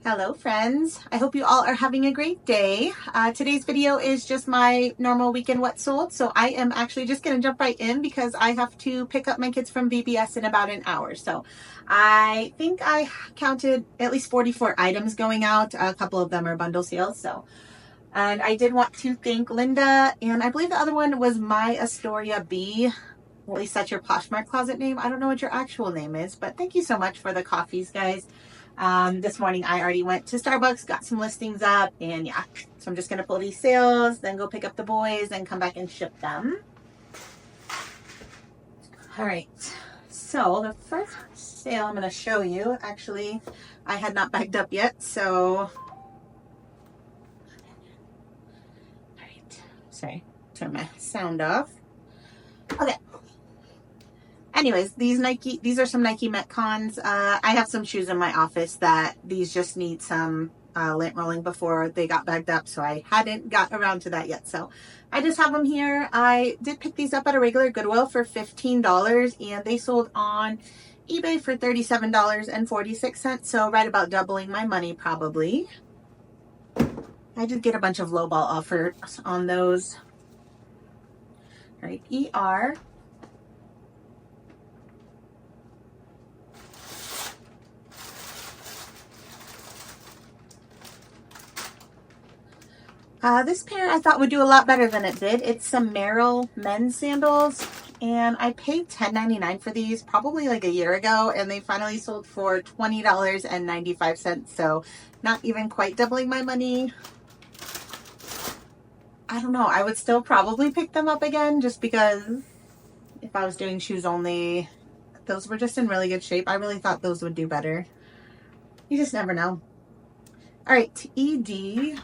Hello friends, I hope you all are having a great day. Today's video is just my normal weekend what sold, so I am actually just going to jump right in because I have to pick up my kids from VBS in about an hour. So I think I counted at least 44 items going out. A couple of them are bundle sales. And I did want to thank Linda, and I believe the other one was My Astoria B. At least that's your Poshmark closet name. I don't know what your actual name is, but thank you so much for the coffees, guys. This morning I already went to Starbucks, got some listings up, and yeah, so I'm just gonna pull these sales, then go pick up the boys, and come back and ship them. All right, so the first sale I'm gonna show you, actually, I had not bagged up yet, so all right, sorry, turn my sound off. Okay. Anyways, these are some Nike Metcons. I have some shoes in my office that these just need some lint rolling before they got bagged up, so I hadn't got around to that yet. So I just have them here. I did pick these up at a regular Goodwill for $15, and they sold on eBay for $37.46, so right about doubling my money probably. I did get a bunch of lowball offers on those. All right, ER. This pair I thought would do a lot better than it did. It's some Merrell men's sandals, and I paid $10.99 for these probably like a year ago, and they finally sold for $20.95, so not even quite doubling my money. I don't know, I would still probably pick them up again just because if I was doing shoes only, those were just in really good shape. I really thought those would do better. You just never know. All right, ED.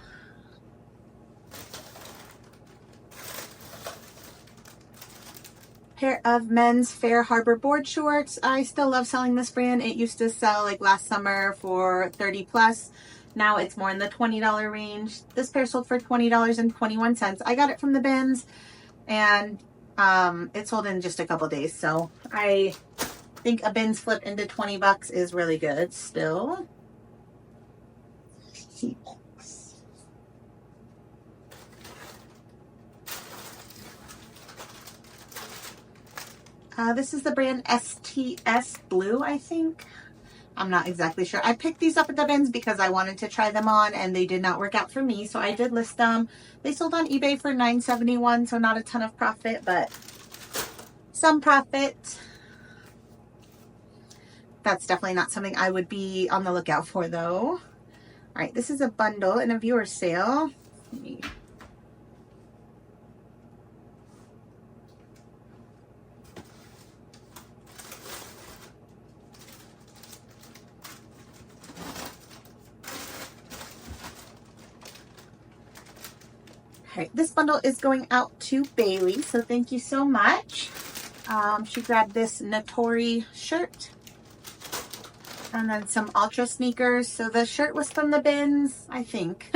Pair of men's Fair Harbor board shorts. I still love selling this brand. It used to sell like last summer for 30 plus. Now it's more in the $20 range. This pair sold for $20.21. I got it from the bins, and it sold in just a couple days. So I think a bins flip into 20 bucks is really good still. This is the brand STS Blue, I think. I'm not exactly sure. I picked these up at the bins because I wanted to try them on, and they did not work out for me, so I did list them. They sold on eBay for $9.71, so not a ton of profit, but some profit. That's definitely not something I would be on the lookout for, though. All right, this is a bundle in a viewer sale. Let me... All right, this bundle is going out to Bailey, so thank you so much. She grabbed this Natori shirt and then some Ultra sneakers. So the shirt was from the bins, I think.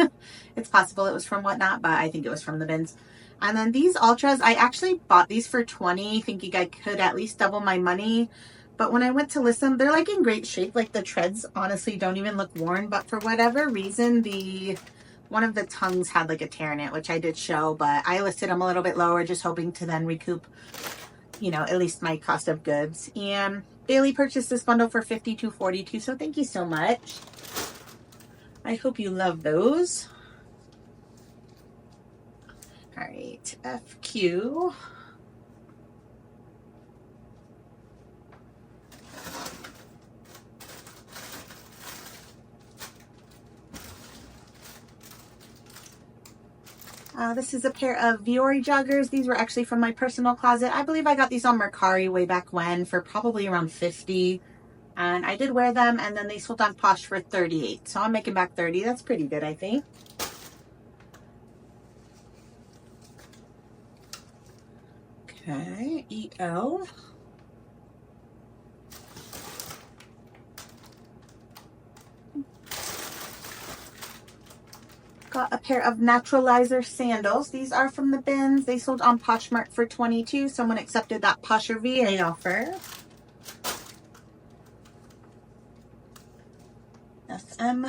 It's possible it was from Whatnot, but I think it was from the bins. And then these Ultras, I actually bought these for $20, thinking I could at least double my money. But when I went to list them, they're like in great shape. Like the treads honestly don't even look worn, but for whatever reason, one of the tongues had like a tear in it, which I did show, but I listed them a little bit lower, just hoping to then recoup, you know, at least my cost of goods. And Bailey purchased this bundle for $52.42, so thank you so much. I hope you love those. All right, FQ. This is a pair of Viore joggers. These were actually from my personal closet. I believe I got these on Mercari way back when for probably around $50. And I did wear them, and then they sold on Posh for $38. So I'm making back $30. That's pretty good, I think. Okay, EL. Got a pair of Naturalizer sandals. These are from the bins. They sold on Poshmark for $22. Someone accepted that Posher VA offer. SM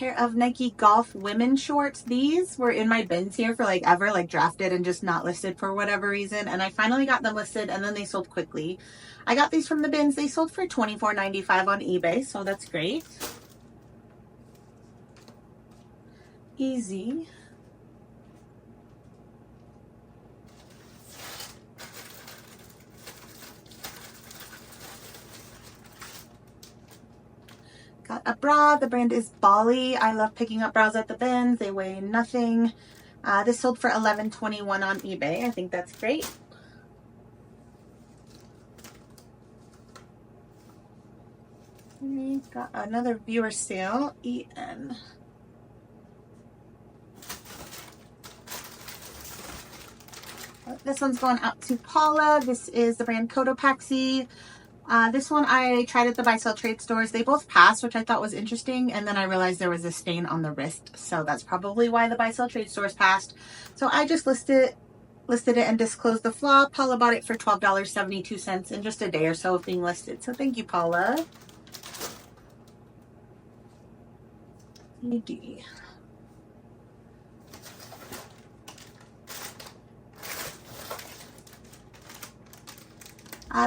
pair of Nike Golf women's shorts. These were in my bins here for like ever, like drafted and just not listed for whatever reason. And I finally got them listed and then they sold quickly. I got these from the bins. They sold for $24.95 on eBay, so that's great. Easy. Got a bra. The brand is Bali. I love picking up bras at the bins. They weigh nothing. This sold for $11.21 on eBay. I think that's great. We got another viewer sale. EN. This one's going out to Paula. This is the brand Cotopaxi. This one I tried at the buy sell trade stores. They both passed, which I thought was interesting, and then I realized there was a stain on the wrist, so that's probably why the buy sell trade stores passed. So I just listed it and disclosed the flaw. Paula bought it for $12.72 in just a day or so of being listed. So thank you, Paula. ED.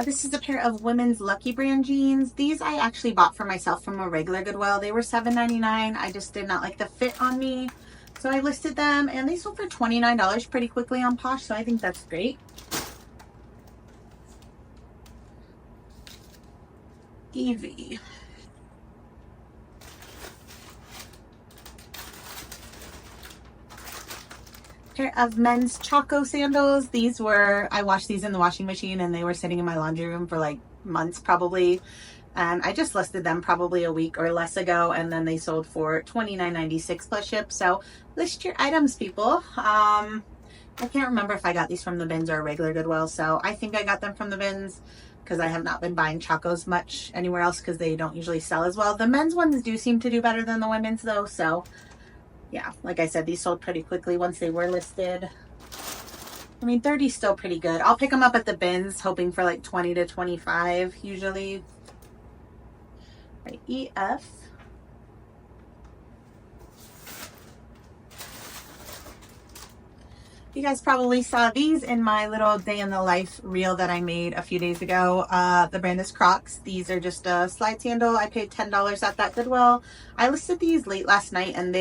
This is a pair of women's Lucky Brand jeans. These I actually bought for myself from a regular Goodwill. They were $7.99. I just did not like the fit on me, so I listed them, and they sold for $29 pretty quickly on Posh, so I think that's great. Evie. Pair of men's Choco sandals. These were, I washed these in the washing machine and they were sitting in my laundry room for like months probably. And I just listed them probably a week or less ago, and then they sold for $29.96 plus ship. So list your items, people. I can't remember if I got these from the bins or a regular Goodwill, so I think I got them from the bins because I have not been buying Chocos much anywhere else because they don't usually sell as well. The men's ones do seem to do better than the women's though, so yeah, like I said, these sold pretty quickly once they were listed. I mean, 30 is still pretty good. I'll pick them up at the bins, hoping for like 20 to 25 usually. Right, EF. You guys probably saw these in my little day in the life reel that I made a few days ago. The brand is Crocs. These are just a slide sandal. I paid $10 at that Goodwill. I listed these late last night and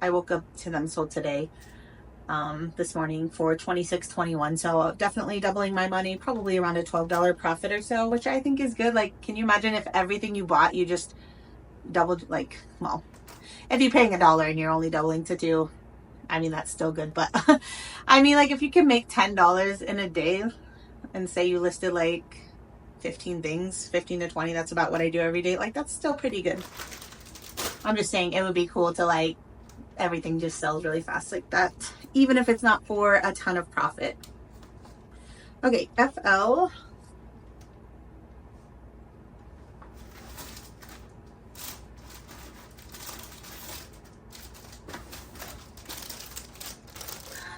I woke up to them sold today, this morning for $26.21. So definitely doubling my money, probably around a $12 profit or so, which I think is good. Like, can you imagine if everything you bought, you just doubled, like, well, if you're paying $1 and you're only doubling to $2, I mean, that's still good, but I mean, like, if you can make $10 in a day and say you listed like 15 things, 15 to 20, that's about what I do every day. Like, that's still pretty good. I'm just saying it would be cool to, like, everything just sells really fast like that, even if it's not for a ton of profit. Okay, FL.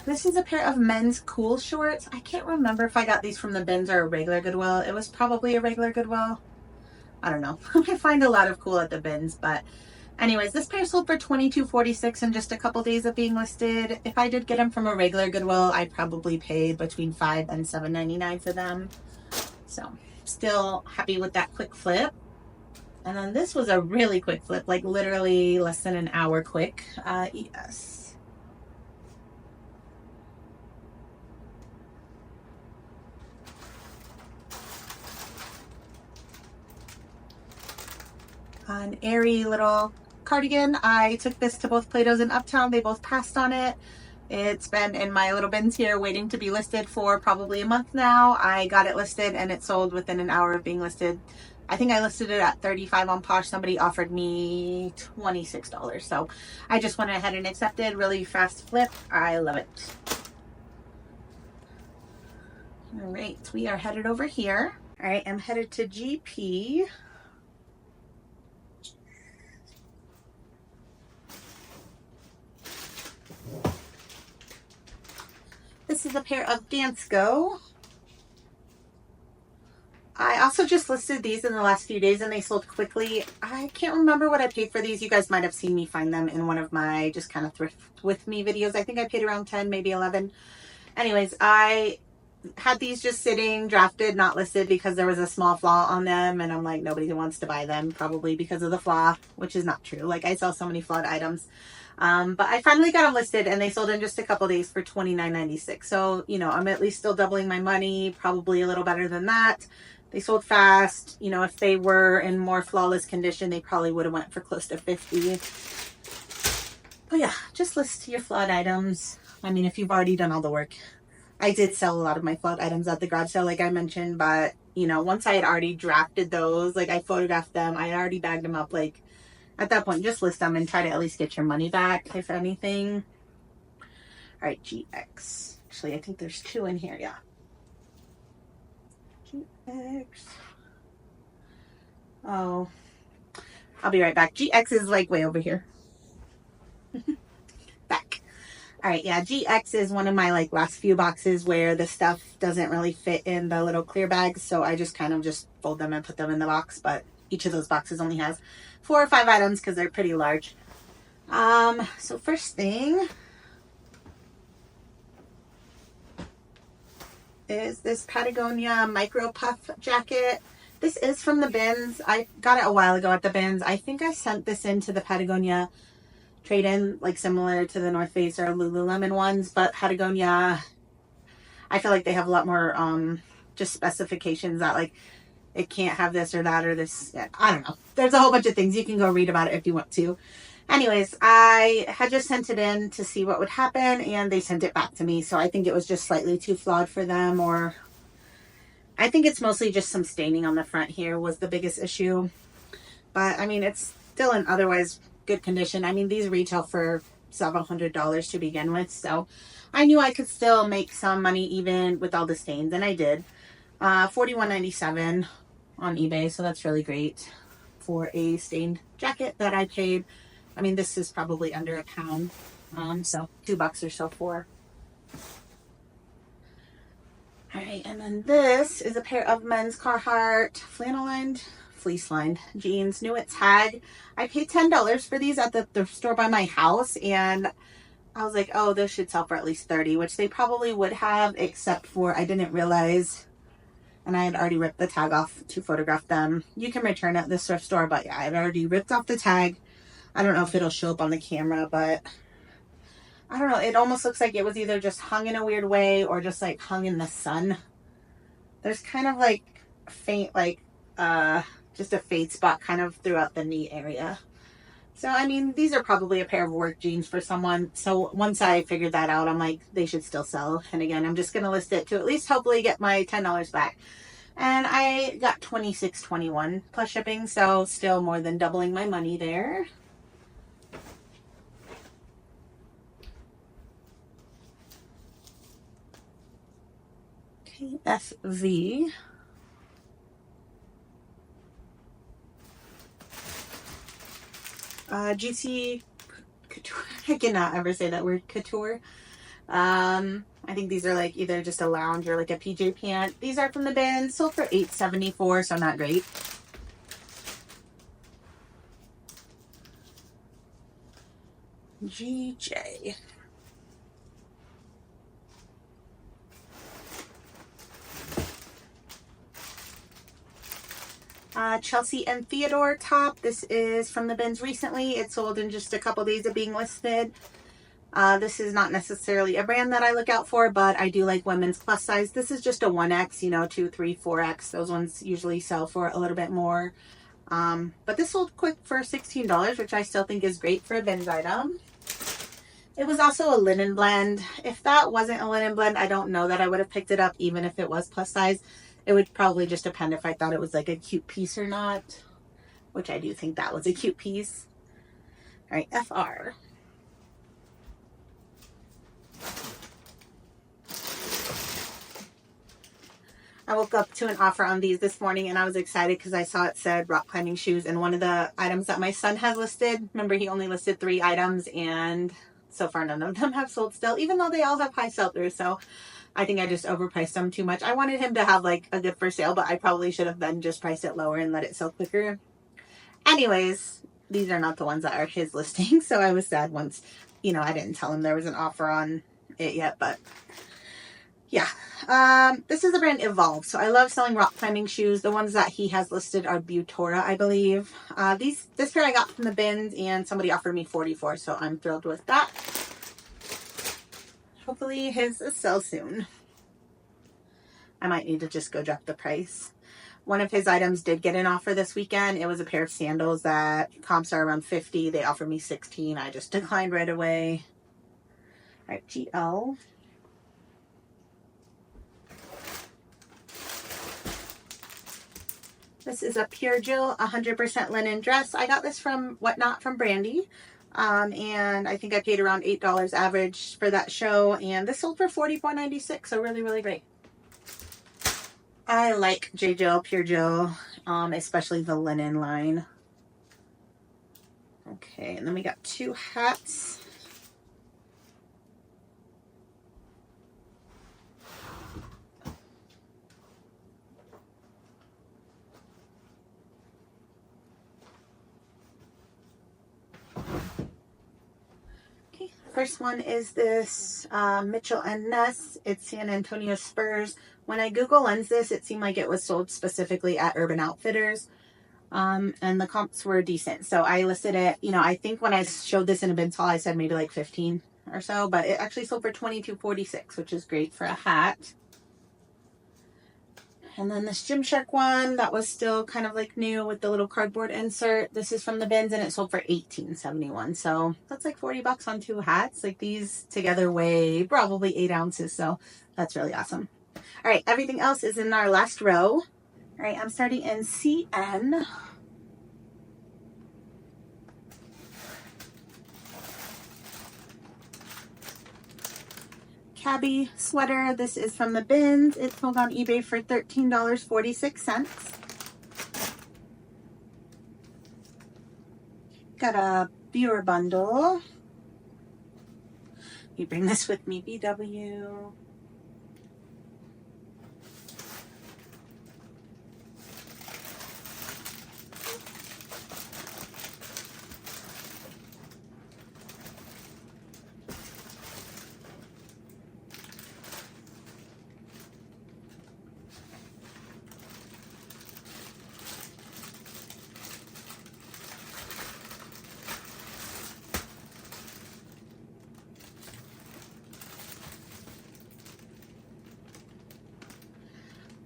This is a pair of men's Cool shorts. I can't remember if I got these from the bins or a regular Goodwill. It was probably a regular Goodwill. I don't know. I find a lot of Cool at the bins, but anyways, this pair sold for $22.46 in just a couple days of being listed. If I did get them from a regular Goodwill, I'd probably pay between $5 and $7.99 for them. So still happy with that quick flip. And then this was a really quick flip, like literally less than an hour quick. ES. An airy little cardigan. I took this to both Plato's and Uptown. They both passed on it. It's been in my little bins here waiting to be listed for probably a month now. I got it listed and it sold within an hour of being listed. I think I listed it at $35 on Posh. Somebody offered me $26. So I just went ahead and accepted. Really fast flip. I love it. All right, we are headed over here. All right, I'm headed to GP. This is a pair of Dansko. I also just listed these in the last few days and they sold quickly. I can't remember what I paid for these. You guys might have seen me find them in one of my just kind of thrift with me videos. I think I paid around 10, maybe 11. Anyways, I had these just sitting, drafted, not listed because there was a small flaw on them. And I'm like, nobody wants to buy them probably because of the flaw, which is not true. Like I sell so many flawed items. But I finally got them listed and they sold in just a couple days for $29.96. So, you know, I'm at least still doubling my money, probably a little better than that. They sold fast. You know, if they were in more flawless condition, they probably would have went for close to 50. But yeah, just list your flawed items. I mean, if you've already done all the work. I did sell a lot of my flawed items at the garage sale, like I mentioned, but you know, once I had already drafted those, like I photographed them, I had already bagged them up, like at that point, just list them and try to at least get your money back, if anything. All right, GX. Actually, I think there's 2 in here, yeah. GX. Oh, I'll be right back. GX is like way over here. Back. All right, yeah, GX is one of my like last few boxes where the stuff doesn't really fit in the little clear bags, so I just kind of just fold them and put them in the box, but each of those boxes only has 4 or 5 items because they're pretty large. So first thing is this Patagonia micro puff jacket. This is from the bins. I got it a while ago at the bins. I think I sent this into the Patagonia trade-in, like similar to the North Face or Lululemon ones, but Patagonia, I feel like they have a lot more just specifications that like it can't have this or that or this. I don't know. There's a whole bunch of things. You can go read about it if you want to. Anyways, I had just sent it in to see what would happen and they sent it back to me. So I think it was just slightly too flawed for them, or I think it's mostly just some staining on the front here was the biggest issue. But I mean, it's still in otherwise good condition. I mean, these retail for several $100s to begin with. So I knew I could still make some money even with all the stains, and I did. $41.97 on eBay, so that's really great for a stained jacket that I paid. I mean, this is probably under a pound, so $2 or so for. All right, and then this is a pair of men's Carhartt flannel lined, fleece lined jeans, new at tag. I paid $10 for these at the store by my house, and I was like, oh, this should sell for at least 30, which they probably would have, except for I didn't realize, and I had already ripped the tag off to photograph them. You can return at this thrift store, but yeah, I had already ripped off the tag. I don't know if it'll show up on the camera, but I don't know. It almost looks like it was either just hung in a weird way or just like hung in the sun. There's kind of like faint, like just a fade spot kind of throughout the knee area. So, I mean, these are probably a pair of work jeans for someone. So once I figured that out, I'm like, they should still sell. And again, I'm just going to list it to at least hopefully get my $10 back. And I got $26.21 plus shipping. So still more than doubling my money there. Okay, FV. GC Couture. I cannot ever say that word, couture. I think these are like either just a lounge or like a PJ pant. These are from the bin, sold for $8.74, so not great. GJ. Chelsea and Theodore top. This is from the bins recently. It sold in just a couple days of being listed. This is not necessarily a brand that I look out for, but I do like women's plus size. This is just a 1X, you know, 2, 3, 4X. Those ones usually sell for a little bit more. But this sold quick for $16, which I still think is great for a bins item. It was also a linen blend. If that wasn't a linen blend, I don't know that I would have picked it up, even if it was plus size. It would probably just depend if I thought it was like a cute piece or not, which I do think that was a cute piece. All right, FR. I woke up to an offer on these this morning and I was excited because I saw it said rock climbing shoes, and one of the items that my son has listed, remember he only listed 3 items and so far none of them have sold still, even though they all have high sell-through. So I think I just overpriced them too much. I wanted him to have like a good for sale, but I probably should have then just priced it lower and let it sell quicker. Anyways, these are not the ones that are his listing, so I was sad once, you know, I didn't tell him there was an offer on it yet, but yeah. This is the brand Evolve. So I love selling rock climbing shoes. The ones that he has listed are Butora, I believe. This pair I got from the bins and somebody offered me $44, so I'm thrilled with that. Hopefully his will sell soon. I might need to just go drop the price. One of his items did get an offer this weekend. It was a pair of sandals that comps are around 50. They offered me 16. I just declined right away. All right, GL. This is a Pure Jill 100% linen dress. I got this from Whatnot from Brandy. And I think I paid around $8 average for that show. And this sold for $44.96, so really, really great. I like J. Jill, Pure Jill, especially the linen line. Okay, and then we got 2 hats. First one is this Mitchell & Ness. It's San Antonio Spurs. When I Google Lens this, it seemed like it was sold specifically at Urban Outfitters. And the comps were decent. So I listed it, you know, I think when I showed this in a bin haul, I said maybe like 15 or so, but it actually sold for $22.46, which is great for a hat. And then this Gymshark one, that was still kind of like new with the little cardboard insert. This is from the bins and it sold for $18.71. So that's like 40 bucks on 2 hats. Like these together weigh probably 8 ounces. So that's really awesome. All right, everything else is in our last row. All right, I'm starting in CN. Cabby sweater. This is from the bins. It sold on eBay for $13.46. Got a viewer bundle. You bring this with me, BW.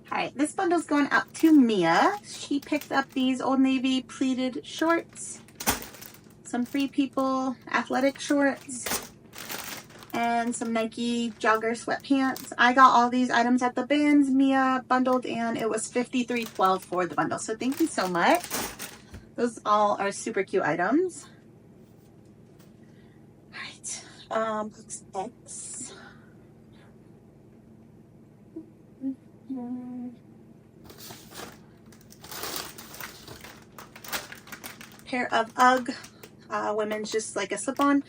All right, this bundle's going out to Mia. She picked up these Old Navy pleated shorts, some Free People athletic shorts, and some Nike jogger sweatpants. I got all these items at the bins. Mia bundled, and it was $53.12 for the bundle. So thank you so much. Those all are super cute items. All right, books X. Pair of UGG women's, just like a slip-on.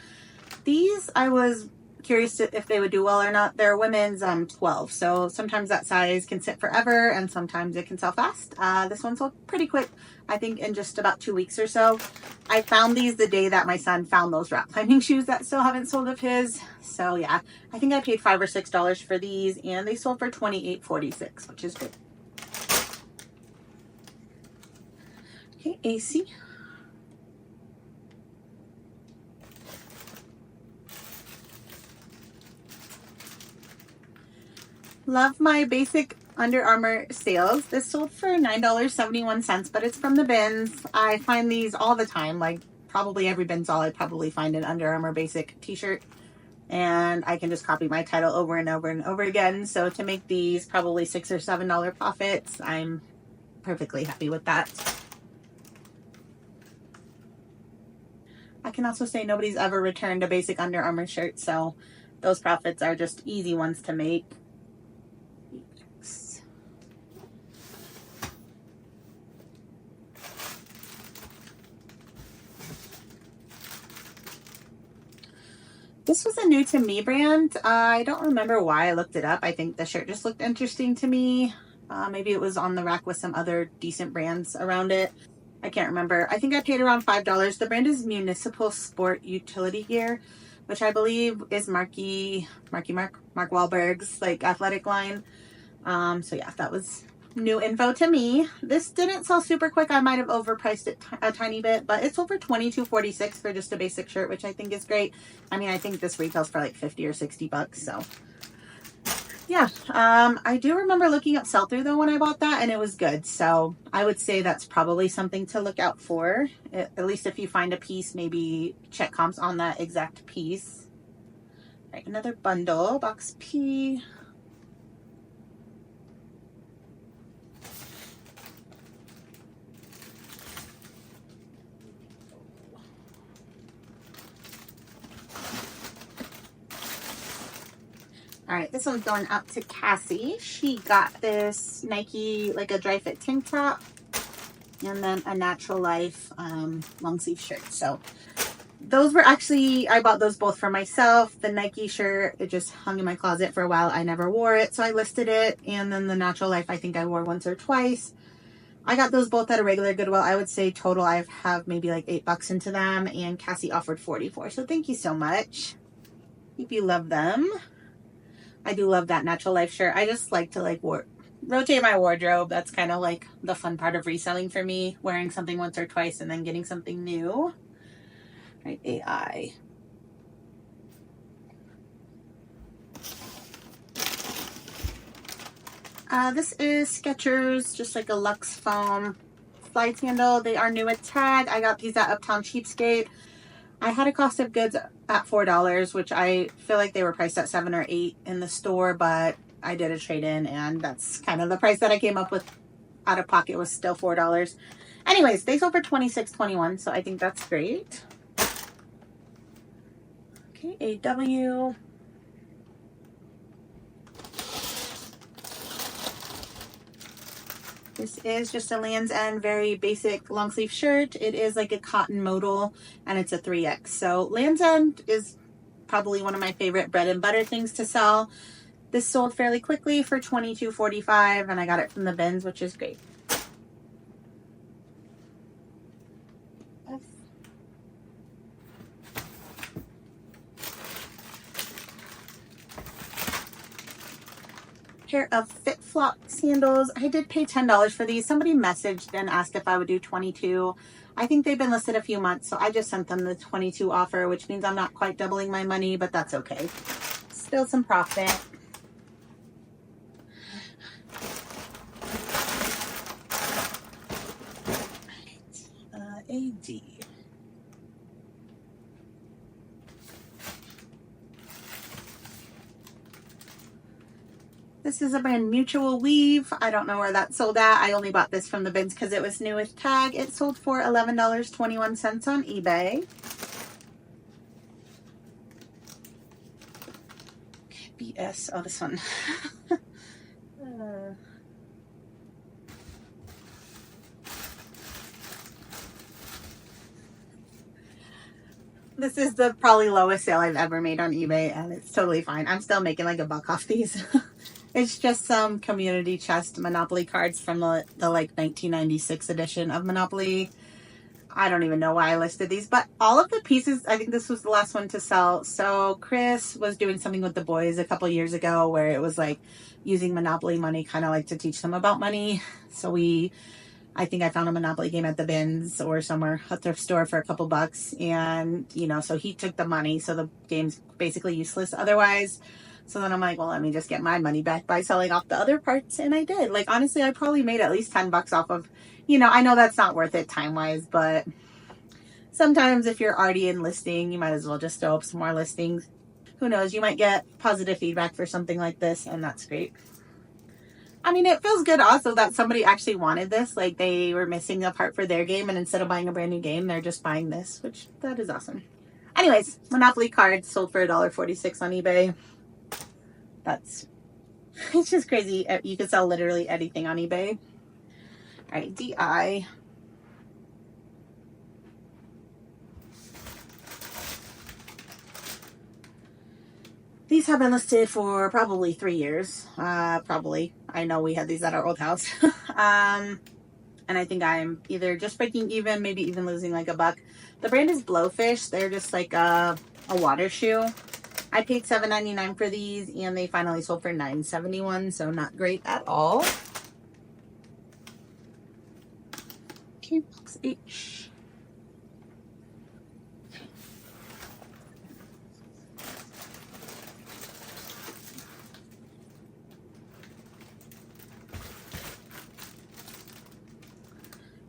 These I was curious if they would do well or not. They're women's 12, so sometimes that size can sit forever and sometimes it can sell fast. This one sold pretty quick, I think in just about 2 weeks or so. I found these the day that my son found those rock climbing shoes that still haven't sold of his. So yeah, I think I paid $5 or $6 for these and they sold for $28.46, which is good. Okay, AC. Love my basic Under Armour sales. This sold for $9.71, but it's from the bins. I find these all the time, like probably every bin haul I probably find an Under Armour basic t-shirt, and I can just copy my title over and over and over again. So to make these probably $6 or $7 profits, I'm perfectly happy with that. I can also say nobody's ever returned a basic Under Armour shirt, so those profits are just easy ones to make. This was a new to me brand. I don't remember why I looked it up. I think the shirt just looked interesting to me. Maybe it was on the rack with some other decent brands around it. I can't remember. I think I paid around $5. The brand is Municipal Sport Utility Gear, which I believe is Mark Wahlberg's like athletic line. So yeah, that was new info to me. This didn't sell super quick. I might have overpriced it a tiny bit, but it's over $22.46 for just a basic shirt, which I think is great. I mean, I think this retails for like 50 or 60 bucks. So yeah, I do remember looking up sell-through though when I bought that, and it was good. So I would say that's probably something to look out for. At least if you find a piece, maybe check comps on that exact piece. All right, another bundle, box P. All right, this one's going out to Cassie. She got this Nike, like a dry fit tank top, and then a Natural Life long sleeve shirt. So those were actually, I bought those both for myself. The Nike shirt, it just hung in my closet for a while. I never wore it, so I listed it. And then the Natural Life, I think I wore once or twice. I got those both at a regular Goodwill. I would say total I have maybe like $8 into them, and Cassie offered 44. So thank you so much. Hope you love them. I do love that Natural Life shirt. I just like to like rotate my wardrobe. That's kind of like the fun part of reselling for me, wearing something once or twice and then getting something new. Right, AI. This is Skechers, just like a Luxe foam slide sandal. They are new with tag. I got these at Uptown Cheapskate. I had a cost of goods at $4, which I feel like they were priced at $7 or $8 in the store, but I did a trade-in, and that's kind of the price that I came up with out of pocket, was still $4. Anyways, they sold for $26.21, so I think that's great. Okay, AW. This is just a Land's End very basic long sleeve shirt. It is like a cotton modal, and it's a 3X. So Land's End is probably one of my favorite bread and butter things to sell. This sold fairly quickly for $22.45, and I got it from the bins, which is great. Pair of Fit Flop sandals. I did pay $10 for these. Somebody messaged and asked if I would do 22. I think they've been listed a few months, so I just sent them the 22 offer, which means I'm not quite doubling my money, but that's okay. Still some profit. AD. This is a brand Mutual Weave. I don't know where that sold at. I only bought this from the bins because it was new with tag. It sold for $11.21 on eBay. Okay, BS. Oh, this one. This is the probably lowest sale I've ever made on eBay, and it's totally fine. I'm still making like $1 off these. It's just some community chest Monopoly cards from the like 1996 edition of Monopoly. I don't even know why I listed these, but all of the pieces, I think this was the last one to sell. So Chris was doing something with the boys a couple years ago where it was like using Monopoly money, kind of like to teach them about money. So I think I found a Monopoly game at the bins or somewhere, a thrift store, for a couple bucks. And, you know, so he took the money. So the game's basically useless otherwise. So then I'm like, well, let me just get my money back by selling off the other parts. And I did. Like, honestly, I probably made at least $10 off of, you know, I know that's not worth it time-wise, but sometimes if you're already in listing, you might as well just throw up some more listings. Who knows? You might get positive feedback for something like this, and that's great. I mean, it feels good also that somebody actually wanted this. Like, they were missing a part for their game, and instead of buying a brand new game, they're just buying this, which that is awesome. Anyways, Monopoly cards sold for $1.46 on eBay. It's just crazy. You can sell literally anything on eBay. All right, DI. These have been listed for probably 3 years. Probably. I know we had these at our old house. And I think I'm either just breaking even, maybe even losing like $1. The brand is Blowfish. They're just like a water shoe. I paid $7.99 for these, and they finally sold for $9.71, so not great at all. Okay, box H.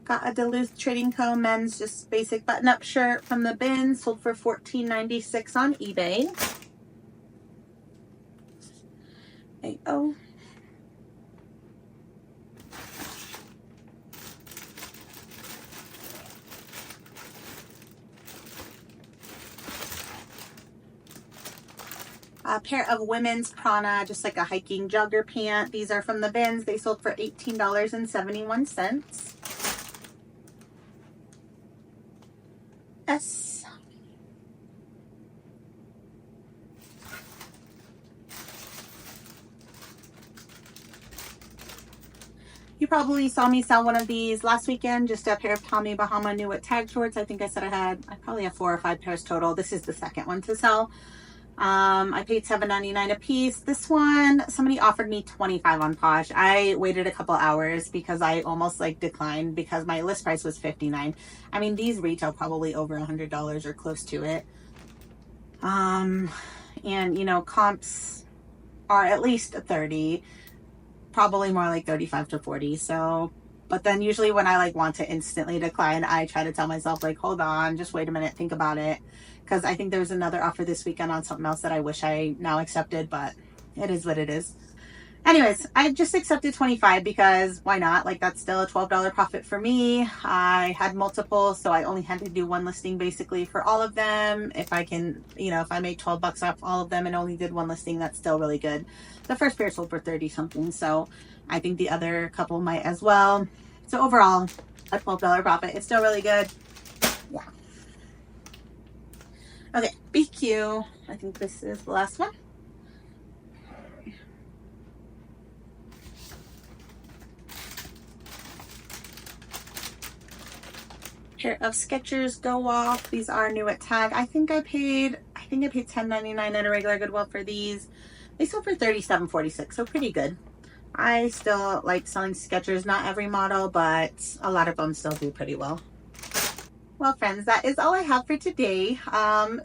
Got a Duluth Trading Co. men's just basic button-up shirt from the bin, sold for $14.96 on eBay. AO. A pair of women's Prana, just like a hiking jogger pant. These are from the bins. They sold for $18.71. S. You probably saw me sell one of these last weekend, just a pair of Tommy Bahama New It tag shorts. I think I said I probably have 4 or 5 pairs total. This is the second one to sell. I paid $7.99 a piece. This one, somebody offered me $25 on Posh. I waited a couple hours because I almost like declined because my list price was $59. I mean, these retail probably over $100 or close to it. And you know, comps are at least 30, probably more like 35 to 40. So, but then usually when I like want to instantly decline, I try to tell myself like, hold on, just wait a minute, think about it. Because I think there's another offer this weekend on something else that I wish I now accepted, but it is what it is. Anyways, I just accepted 25 because why not? Like, that's still a $12 profit for me. I had multiple, so I only had to do one listing basically for all of them. If I can, you know, if I made $12 off all of them and only did one listing, that's still really good. The first pair sold for 30 something, so I think the other couple might as well. So overall, a $12 profit. It's still really good. Yeah. Okay, BQ. I think this is the last one. Pair of Skechers Go Off. These are new at tag. I think I paid $10.99 at a regular Goodwill for these. They sold for $37.46, so pretty good. I still like selling Skechers, not every model, but a lot of them still do pretty well. Well, friends, that is all I have for today.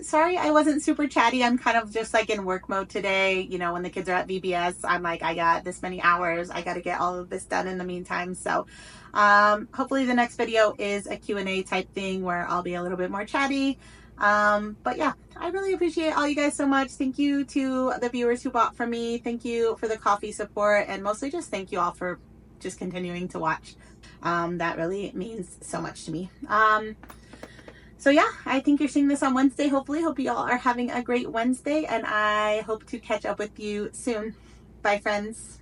Sorry I wasn't super chatty. I'm kind of just like in work mode today. You know, when the kids are at VBS, I'm like, I got this many hours. I got to get all of this done in the meantime. So hopefully the next video is a Q&A type thing where I'll be a little bit more chatty. But yeah, I really appreciate all you guys so much. Thank you to the viewers who bought from me. Thank you for the coffee support, and mostly just thank you all for just continuing to watch. That really means so much to me. So yeah, I think you're seeing this on Wednesday, hopefully. Hope you all are having a great Wednesday, and I hope to catch up with you soon. Bye, friends.